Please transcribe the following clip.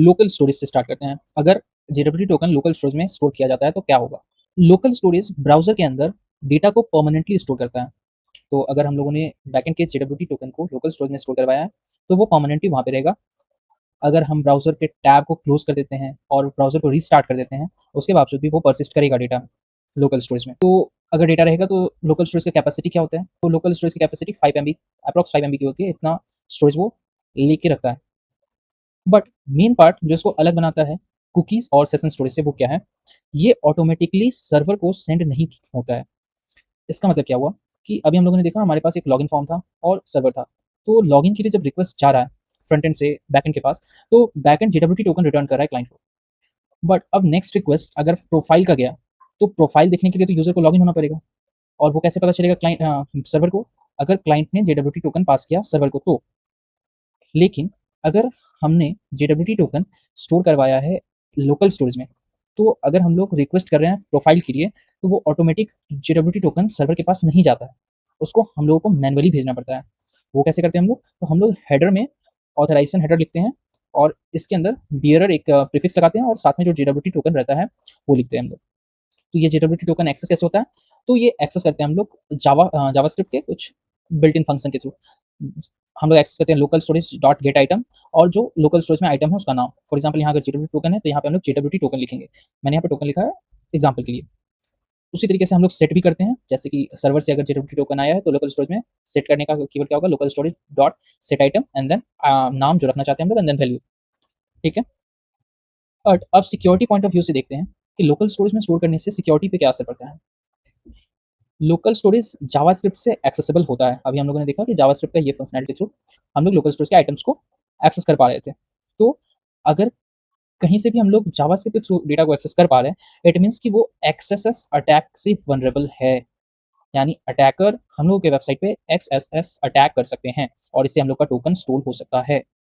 Local storage से start करते हैं। अगर जेडब्ल्यूटी टोकन लोकल स्टोरेज में स्टोर किया जाता है तो क्या होगा? लोकल स्टोरेज ब्राउज़र के अंदर डेटा को परमानेंटली स्टोर करता है। तो अगर हम लोगों ने बैकएंड के जेडब्ल्यूटी टोकन को लोकल स्टोरेज में स्टोर करवाया है, तो वो परमानेंटली वहाँ पे रहेगा। अगर हम ब्राउज़र के टैब को क्लोज़ कर देते हैं और ब्राउज़र को रीस्टार्ट कर देते हैं, उसके बावजूद भी वो पर्सिस्ट करेगा डेटा लोकल स्टोरेज में। तो अगर डेटा रहेगा तो लोकल स्टोरेज का कैपेसिटी क्या होता है? तो लोकल स्टोरेज की कैपेसिटी 5 एमबी एप्रॉक्स 5 एमबी की होती है, इतना स्टोरेज वो लेके रखता है। बट मेन पार्ट जो इसको अलग बनाता है कुकीज़ और सेशन स्टोरेज से वो क्या है? ये ऑटोमैटिकली सर्वर को सेंड नहीं होता है। इसका मतलब क्या हुआ कि अभी हम लोगों ने देखा हमारे पास एक लॉगिन फॉर्म था और सर्वर था। तो लॉगिन के लिए जब रिक्वेस्ट जा रहा है फ्रंट एंड से बैकएंड के पास, तो बैकएंड जेडब्ल्यूटी टोकन रिटर्न कर रहा है क्लाइंट को। बट अब नेक्स्ट रिक्वेस्ट अगर प्रोफाइल का गया, तो प्रोफाइल देखने के लिए तो यूज़र को लॉगिन होना पड़ेगा और वो कैसे पता चलेगा सर्वर को? अगर क्लाइंट ने जेडब्ल्यूटी टोकन पास किया सर्वर को तो। लेकिन अगर हमने जेडब्ल्यूटी टोकन स्टोर करवाया है लोकल स्टोरेज में, तो अगर हम लोग रिक्वेस्ट कर रहे हैं प्रोफाइल के लिए, तो वो ऑटोमेटिक जेडब्ल्यूटी टोकन सर्वर के पास नहीं जाता है। उसको हम लोगों को मैनुअली भेजना पड़ता है। वो कैसे करते हैं हम लोग? तो हम लोग हेडर में ऑथराइज़ेशन हेडर लिखते हैं और इसके अंदर बियरर एक प्रीफिक्स लगाते हैं और साथ में जो जेडब्ल्यूटी टोकन रहता है, वो लिखते हैं हम लोग। तो ये जेडब्ल्यूटी टोकन एक्सेस कैसे होता है? तो ये एक्सेस करते हैं हम लोग जावास्क्रिप्ट के कुछ बिल्ट इन फंक्शन के थ्रू। हम लोग एक्सेस करते हैं local storage dot gate item और जो लोकल स्टोरेज में आइटम है उसका नाम। फॉर एग्जांपल यहाँ अगर जेडब्ल्यूटी टोकन है तो यहाँ पे हम लोग जेडब्ल्यूटी टोकन लिखेंगे। मैंने यहाँ पे टोकन लिखा है एग्जांपल के लिए। उसी तरीके से हम लोग सेट भी करते हैं, जैसे कि सर्वर से अगर जेडब्ल्यूटी टोकन आया है तो लोकल स्टोरेज में सेट करने का कीवर्ड क्या होगा? Local storage dot set item and then नाम जो रखना चाहते हैं हम लोग एंड देन वैल्यू। ठीक है? बट अब सिक्योरिटी पॉइंट ऑफ व्यू से देखते हैं कि लोकल स्टोरेज में स्टोर करने से सिक्योरिटी पे क्या असर पड़ता है। लोकल स्टोरेज जावास्क्रिप्ट से एक्सेसिबल होता है। अभी हम लोगों ने देखा कि जावास्क्रिप्ट का ये फंक्शनैलिटी के थ्रू हम लोग लोकल स्टोरेज के आइटम्स को एक्सेस कर पा रहे थे। तो अगर कहीं से भी हम लोग जावास्क्रिप्ट के थ्रू डेटा को एक्सेस कर पा रहे हैं, इट मीन्स कि वो एक्सेस अटैक से वल्नरेबल है। यानी अटैकर हम लोगों के वेबसाइट पे एक्सएसएस अटैक कर सकते हैं और इससे हम लोग का टोकन स्टोल हो सकता है।